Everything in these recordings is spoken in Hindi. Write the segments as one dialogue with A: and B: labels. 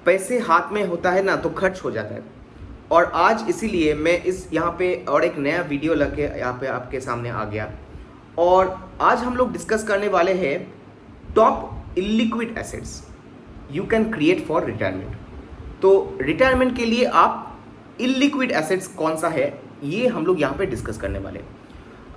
A: पैसे हाथ में होता है ना तो खर्च हो जाता है। और आज इसीलिए मैं इस यहाँ पे और एक नया वीडियो लेके यहाँ पे आपके सामने आ गया। और आज हम लोग डिस्कस करने वाले हैं top illiquid assets you can create for retirement. तो रिटायरमेंट के लिए आप इलिक्विड एसेट्स कौन सा है ये हम लोग यहाँ पे डिस्कस करने वाले हैं।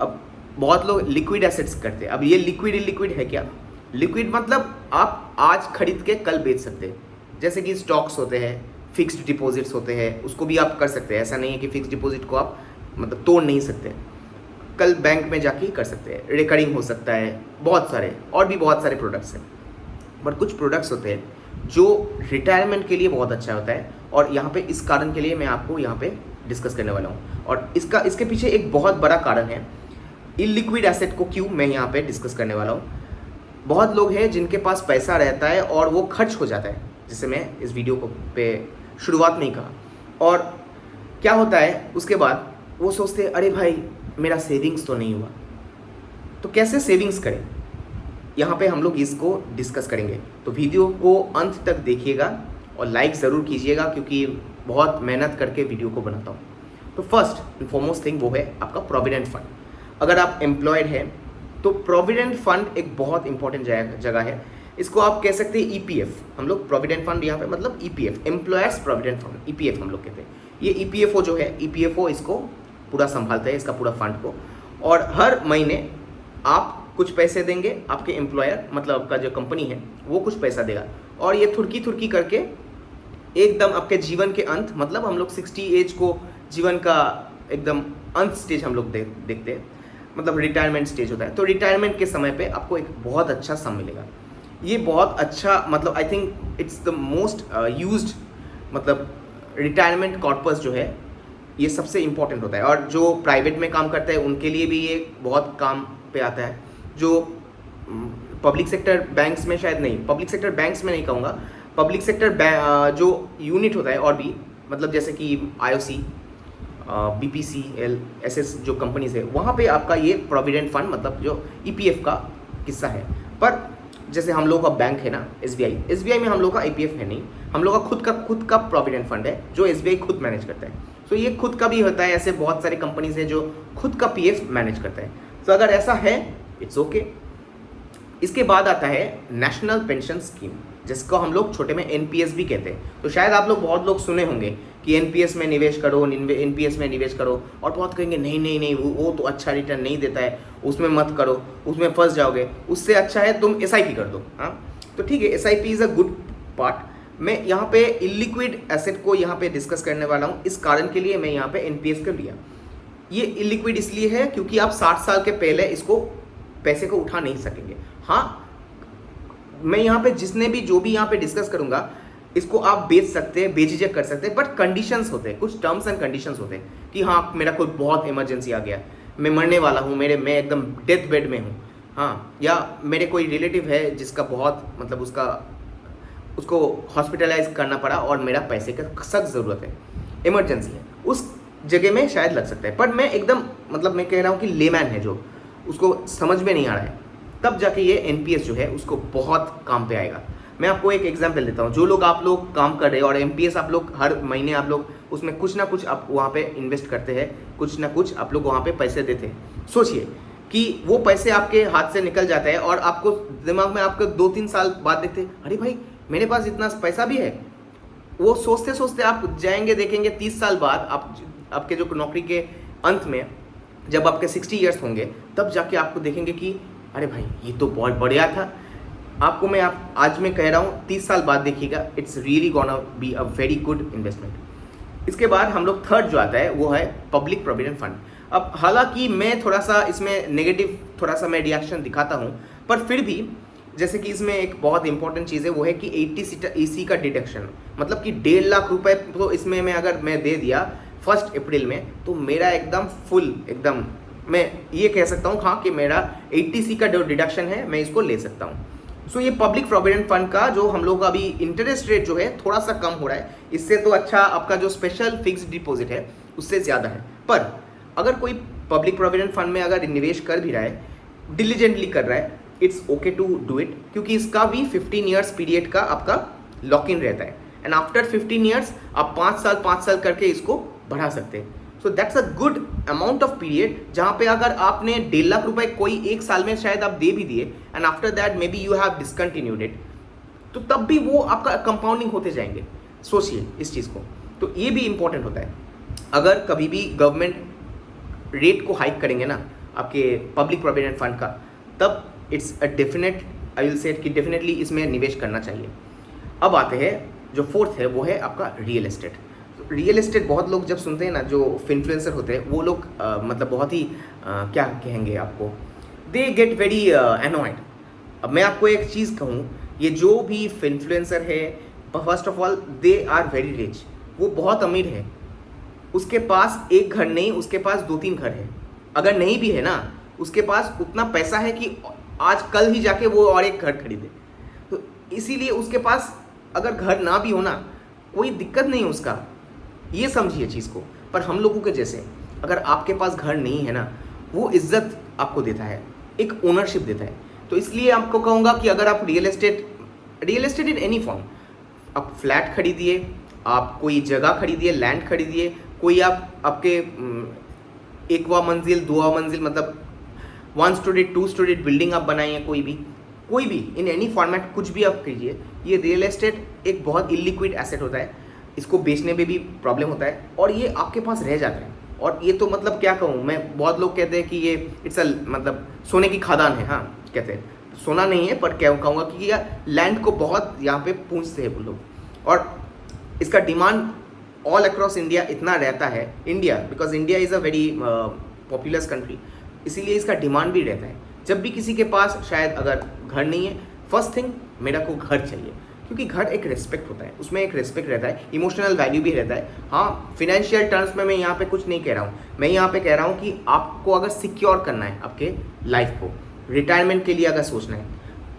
A: अब बहुत लोग लिक्विड एसेट्स करते हैं। अब ये लिक्विड इलिक्विड है क्या? लिक्विड मतलब आप आज खरीद के कल बेच सकते हैं, जैसे कि स्टॉक्स होते हैं, फिक्स्ड डिपॉजिट्स होते हैं, उसको भी आप कर सकते हैं। ऐसा नहीं है कि फिक्स्ड डिपॉजिट को आप मतलब तोड़ नहीं सकते, कल बैंक में जाके कर सकते हैं। रिकरिंग हो सकता है, बहुत सारे और भी बहुत सारे प्रोडक्ट्स हैं। बट कुछ प्रोडक्ट्स होते हैं जो रिटायरमेंट के लिए बहुत अच्छा होता है, और यहाँ पे इस कारण के लिए मैं आपको यहाँ पे डिस्कस करने वाला हूँ। और इसके पीछे एक बहुत बड़ा कारण है इलिक्विड एसेट को क्यों मैं यहाँ पे डिस्कस करने वाला हूँ। बहुत लोग हैं जिनके पास पैसा रहता है और वो खर्च हो जाता है, जिसे मैं इस वीडियो को पे शुरुआत में ही कहा। और क्या होता है उसके बाद वो सोचते हैं अरे भाई मेरा सेविंग्स तो नहीं हुआ। तो कैसे सेविंग्स करें, यहाँ पे हम लोग इसको डिस्कस करेंगे। तो वीडियो को अंत तक देखिएगा और लाइक ज़रूर कीजिएगा, क्योंकि बहुत मेहनत करके वीडियो को बनाता हूँ। तो फर्स्ट एंड फॉरमोस्ट थिंग वो है आपका प्रोविडेंट फंड। अगर आप एम्प्लॉयड हैं तो प्रोविडेंट फंड एक बहुत इंपॉर्टेंट जगह है। इसको आप कह सकते हैं ईपीएफ। हम लोग प्रोविडेंट फंड यहाँ पे मतलब EPF, employers provident fund, EPF हम लोग कहते हैं। ये ईपीएफओ जो है, ईपीएफओ इसको पूरा संभालता है, इसका पूरा फंड को। और हर महीने आप कुछ पैसे देंगे, आपके एम्प्लॉयर मतलब आपका जो कंपनी है वो कुछ पैसा देगा, और ये थुरकी थुरकी करके एकदम आपके जीवन के अंत, मतलब हम लोग 60 एज को जीवन का एकदम अंत स्टेज हम लोग देखते हैं, मतलब रिटायरमेंट स्टेज होता है। तो रिटायरमेंट के समय पे आपको एक बहुत अच्छा सम मिलेगा। ये बहुत अच्छा मतलब I think it's the most used मतलब रिटायरमेंट कॉर्पस जो है ये सबसे इम्पॉर्टेंट होता है। और जो प्राइवेट में काम करते हैं उनके लिए भी ये बहुत काम पे आता है। जो पब्लिक सेक्टर बैंक्स में शायद नहीं, पब्लिक सेक्टर बैंक्स में नहीं कहूँगा, पब्लिक सेक्टर जो यूनिट होता है और भी मतलब जैसे कि आईओसी, बीपीसीएल, एसएस जो कंपनीज है वहाँ पे आपका ये प्रोविडेंट फंड मतलब जो ईपीएफ का किस्सा है। पर जैसे हम लोग का बैंक है ना एसबीआई में हम लोग का ईपीएफ है नहीं, हम लोग का खुद का प्रोविडेंट फंड है जो एसबीआई खुद मैनेज करता है। तो ये खुद का भी होता है, ऐसे बहुत सारे कंपनीज है जो खुद का पीएफ मैनेज करता है। तो अगर ऐसा है इट्स ओके। इसके बाद आता है नेशनल पेंशन स्कीम, जिसको हम लोग छोटे में एनपीएस भी कहते हैं। तो शायद आप लोग बहुत लोग सुने होंगे कि एनपीएस में निवेश करो, एनपीएस में निवेश करो, और बहुत कहेंगे नहीं नहीं नहीं वो तो अच्छा रिटर्न नहीं देता है, उसमें मत करो, उसमें फंस जाओगे, उससे अच्छा है तुम एसआईपी कर दो। हाँ तो ठीक है, SIP is a good part. मैं यहाँ पे इलिक्विड एसेट को यहाँ पे डिस्कस करने वाला हूँ, इस कारण के लिए मैं यहाँ पे एनपीएस कर लिया। ये इलिक्विड इसलिए है क्योंकि आप 60 साल के पहले इसको पैसे को उठा नहीं सकेंगे। हाँ मैं यहाँ पे जो भी यहाँ पे डिस्कस करूँगा इसको आप बेच सकते हैं, बेझिझक कर सकते हैं, बट कंडीशंस होते हैं, कुछ टर्म्स एंड कंडीशंस होते हैं कि हाँ मेरा कोई बहुत इमरजेंसी आ गया, मैं मरने वाला हूँ, मैं एकदम डेथ बेड में हूँ, हाँ, या मेरे कोई रिलेटिव है जिसका बहुत मतलब उसको हॉस्पिटलाइज करना पड़ा और मेरा पैसे का सख्त ज़रूरत है, इमरजेंसी है, उस जगह में शायद लग सकता है। बट मैं एकदम मतलब मैं कह रहा हूँ कि लेमैन है जो उसको समझ में नहीं आ रहा है, तब जाके ये एनपीएस जो है उसको बहुत काम पे आएगा। मैं आपको एक एग्जांपल देता हूँ। जो लोग आप लोग काम कर रहे हैं और एनपीएस आप लोग हर महीने आप लोग उसमें कुछ ना कुछ आप वहाँ पे इन्वेस्ट करते हैं, कुछ ना कुछ आप लोग वहाँ पे पैसे देते हैं। सोचिए कि वो पैसे आपके हाथ से निकल जाता है और आपको दिमाग में आपको 2-3 साल बाद देखते हैं अरे भाई मेरे पास इतना पैसा भी है। वो सोचते सोचते आप जाएंगे देखेंगे 30 साल बाद आपके जो नौकरी के अंत में जब आपके 60 ईयर्स होंगे तब जाके आपको देखेंगे कि अरे भाई ये तो बहुत बढ़िया था। आपको मैं आज मैं कह रहा हूँ 30 साल बाद देखिएगा, it's really gonna be a very good investment. इसके बाद हम लोग थर्ड जो आता है वो है पब्लिक प्रोविडेंट फंड। अब हालांकि मैं थोड़ा सा इसमें नेगेटिव थोड़ा सा मैं रिएक्शन दिखाता हूँ, पर फिर भी जैसे कि इसमें एक बहुत इंपॉर्टेंट चीज़ है वो है कि 80 का डिडक्शन, मतलब कि 1.5 लाख रुपए तो इसमें मैं अगर मैं दे दिया 1 अप्रैल में तो मेरा एकदम फुल एकदम मैं ये कह सकता हूँ हाँ कि मेरा 80 का जो डिडक्शन है मैं इसको ले सकता हूँ। सो ये पब्लिक प्रोविडेंट फंड का जो हम लोग का अभी इंटरेस्ट रेट जो है थोड़ा सा कम हो रहा है, इससे तो अच्छा आपका जो स्पेशल फिक्स्ड डिपॉजिट है उससे ज़्यादा है। पर अगर कोई पब्लिक प्रोविडेंट फंड में अगर निवेश कर भी रहा है, डिलीजेंटली कर रहा है, it's okay to do it, क्योंकि इसका भी 15 ईयर्स पीरियड का आपका लॉक इन रहता है एंड आफ्टर 15 ईयर्स आप 5 साल करके इसको बढ़ा सकते हैं. सो that's a good amount of period जहाँ पे अगर आपने 1.5 लाख रुपए कोई एक साल में शायद आप दे भी दिए and after that may be you have discontinued it, तो तब भी वो आपका कंपाउंडिंग होते जाएंगे. सोचिए इस चीज़ को. तो ये भी इंपॉर्टेंट होता है. अगर कभी भी गवर्नमेंट रेट को हाइक करेंगे ना आपके पब्लिक प्रोविडेंट फंड का, तब it's a definite, I will say कि डेफिनेटली इसमें निवेश करना चाहिए. अब आते हैं जो फोर्थ है वो है आपका रियल एस्टेट. रियल एस्टेट बहुत लोग जब सुनते हैं ना, जो इन्फ्लुएंसर होते हैं वो लोग मतलब बहुत ही क्या कहेंगे आपको, दे गेट वेरी एनॉयड. अब मैं आपको एक चीज़ कहूँ, ये जो भी इन्फ्लुएंसर है, first of all they are very rich. वो बहुत अमीर है, उसके पास एक घर नहीं, उसके पास 2-3 घर है. अगर नहीं भी है ना, उसके पास उतना पैसा है कि आज कल ही जाके वो और एक घर खरीदे. तो इसीलिए उसके पास अगर घर ना भी हो ना, कोई दिक्कत नहीं है उसका. ये समझिए चीज़ को. पर हम लोगों के जैसे अगर आपके पास घर नहीं है ना, वो इज्जत आपको देता है, एक ओनरशिप देता है. तो इसलिए आपको कहूँगा कि अगर आप real estate in any form, आप फ्लैट खरीदिए, आप कोई जगह खरीदिए, लैंड खरीदिए, कोई आप आपके 1वां मंजिल 2वां मंजिल मतलब 1 स्टोरेज 2 स्टोरेज बिल्डिंग आप बनाइए, कोई भी इन एनी फॉर्मेट कुछ भी आप कीजिए. ये रियल एस्टेट एक बहुत इलिक्विड एसेट होता है. इसको बेचने में भी प्रॉब्लम होता है और ये आपके पास रह जाता है. और ये तो मतलब क्या कहूँ मैं, बहुत लोग कहते हैं कि ये इट्स अ मतलब सोने की खदान है. हाँ कहते हैं, सोना नहीं है, पर क्या कहूँगा कि ये लैंड को बहुत यहाँ पे पूंछते हैं वो लोग. और इसका डिमांड ऑल अक्रॉस इंडिया इतना रहता है. India, because India is a very populace country, इसीलिए इसका डिमांड भी रहता है. जब भी किसी के पास शायद अगर घर नहीं है, फर्स्ट थिंग मेरा को घर चाहिए, क्योंकि घर एक रिस्पेक्ट होता है, उसमें एक रिस्पेक्ट रहता है, इमोशनल वैल्यू भी रहता है. हाँ, फिनेंशियल टर्म्स में मैं यहाँ पे कुछ नहीं कह रहा हूँ. मैं यहाँ पे कह रहा हूँ कि आपको अगर सिक्योर करना है आपके लाइफ को, रिटायरमेंट के लिए अगर सोचना है,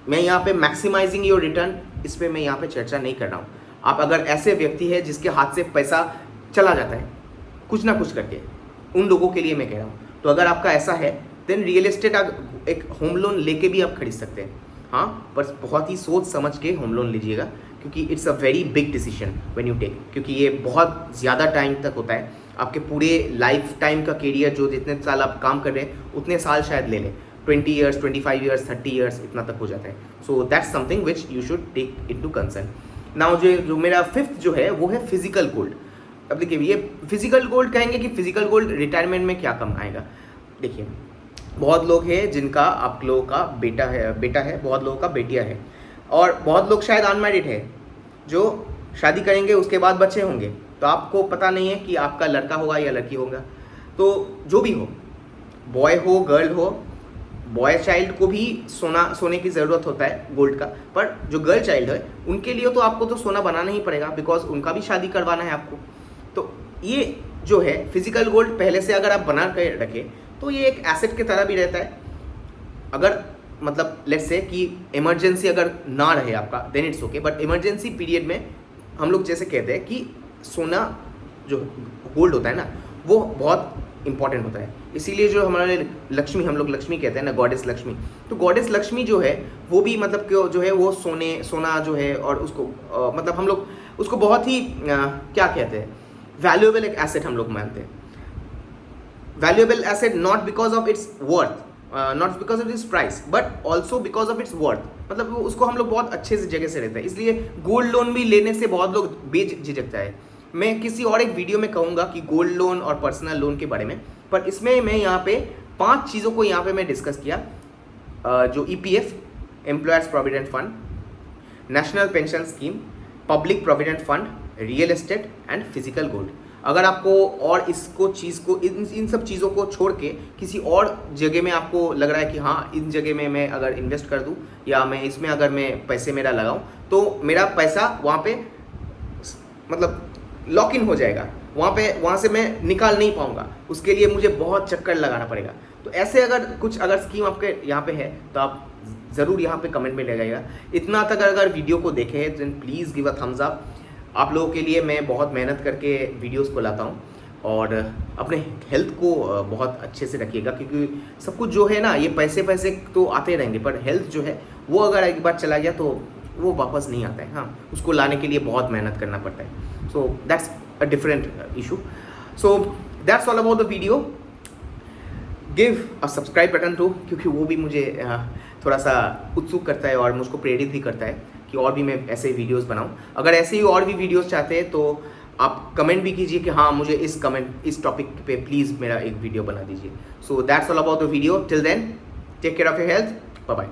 A: मैं यहाँ पे मैक्सिमाइजिंग योर रिटर्न, इस पर मैं यहाँ पे चर्चा नहीं कर रहा हूँ. आप अगर ऐसे व्यक्ति है जिसके हाथ से पैसा चला जाता है कुछ ना कुछ करके, उन लोगों के लिए मैं कह रहा हूँ. तो अगर आपका ऐसा है, देन रियल एस्टेट एक होम लोन लेके भी आप खरीद सकते हैं. हाँ, पर बहुत ही सोच समझ के होम लोन लीजिएगा, क्योंकि it's a very big decision when you take, क्योंकि ये बहुत ज़्यादा टाइम तक होता है. आपके पूरे लाइफ टाइम का कैरियर, जो जितने साल आप काम कर रहे हैं उतने साल शायद ले लें, 20 ईयर्स 25 ईयर्स 30 ईयर्स इतना तक हो जाता है. So that's something which you should take into concern. Now जो मेरा फिफ्थ जो है वो है फिजिकल गोल्ड. अब देखिए, ये फिजिकल गोल्ड कहेंगे कि फिजिकल गोल्ड रिटायरमेंट में क्या कम आएगा. देखिए, बहुत लोग हैं जिनका आप लोगों का बेटा है, बहुत लोगों का बेटियां है, और बहुत लोग शायद अनमैरिड है जो शादी करेंगे, उसके बाद बच्चे होंगे. तो आपको पता नहीं है कि आपका लड़का होगा या लड़की होगा. तो जो भी हो, बॉय हो गर्ल हो, बॉय चाइल्ड को भी सोने की ज़रूरत होता है गोल्ड का, पर जो गर्ल चाइल्ड है उनके लिए तो आपको तो सोना बनाना ही पड़ेगा, बिकॉज उनका भी शादी करवाना है आपको. तो ये जो है फिजिकल गोल्ड पहले से अगर आप बना कर रखें तो ये एक एसेट की तरह भी रहता है. अगर मतलब लेट्स से कि इमरजेंसी अगर ना रहे आपका, then it's okay, but emergency period में हम लोग जैसे कहते हैं कि सोना जो गोल्ड होता है ना, वो बहुत इंपॉर्टेंट होता है. इसीलिए जो हमारे लक्ष्मी, हम लोग लक्ष्मी कहते हैं ना, गॉडेस लक्ष्मी, तो गॉडेस लक्ष्मी जो है वो भी मतलब जो है वो सोना जो है, और उसको मतलब हम लोग उसको बहुत ही क्या कहते हैं, वैल्यूएबल एक एसेट हम लोग मानते हैं. Valuable asset not because of its worth, not because of its price, but also because of its worth. मतलब उसको हम लोग बहुत अच्छे से जगह से रहते हैं. इसलिए गोल्ड लोन भी लेने से बहुत लोग झिझकता है. मैं किसी और एक वीडियो में कहूँगा कि गोल्ड लोन और पर्सनल लोन के बारे में, पर इसमें मैं यहाँ पे 5 चीज़ों को यहाँ पे मैं डिस्कस किया, जो EPF, employers provident fund, national pension scheme, public provident fund, real estate and physical gold. अगर आपको और इसको चीज़ को इन सब चीज़ों को छोड़ के किसी और जगह में आपको लग रहा है कि हाँ इन जगह में मैं अगर इन्वेस्ट कर दूँ, या मैं इसमें अगर मैं पैसे मेरा लगाऊँ, तो मेरा पैसा वहाँ पे मतलब लॉक इन हो जाएगा, वहाँ से मैं निकाल नहीं पाऊँगा, उसके लिए मुझे बहुत चक्कर लगाना पड़ेगा. तो ऐसे अगर स्कीम आपके यहाँ पे है तो आप ज़रूर यहाँ पे कमेंट में ले जाइएगा. इतना तक अगर वीडियो को देखे हैं then please give a thumbs up. आप लोगों के लिए मैं बहुत मेहनत करके वीडियोस को लाता हूँ, और अपने हेल्थ को बहुत अच्छे से रखिएगा, क्योंकि सब कुछ जो है ना, ये पैसे तो आते रहेंगे, पर हेल्थ जो है वो अगर एक बार चला गया तो वो वापस नहीं आता है। हाँ, उसको लाने के लिए बहुत मेहनत करना पड़ता है। So that's a different issue. So that's all about the video. Give a subscribe button too, क्योंकि वो भी मुझे थोड़ा सा उत्सुक करता है और मुझको प्रेरित भी करता है कि और भी मैं ऐसे वीडियोस बनाऊं। अगर ऐसे ही और भी वीडियोस चाहते हैं तो आप कमेंट भी कीजिए कि हाँ, मुझे इस टॉपिक पे प्लीज़ मेरा एक वीडियो बना दीजिए। So that's all about the video. Till then, take care of your health. Bye bye.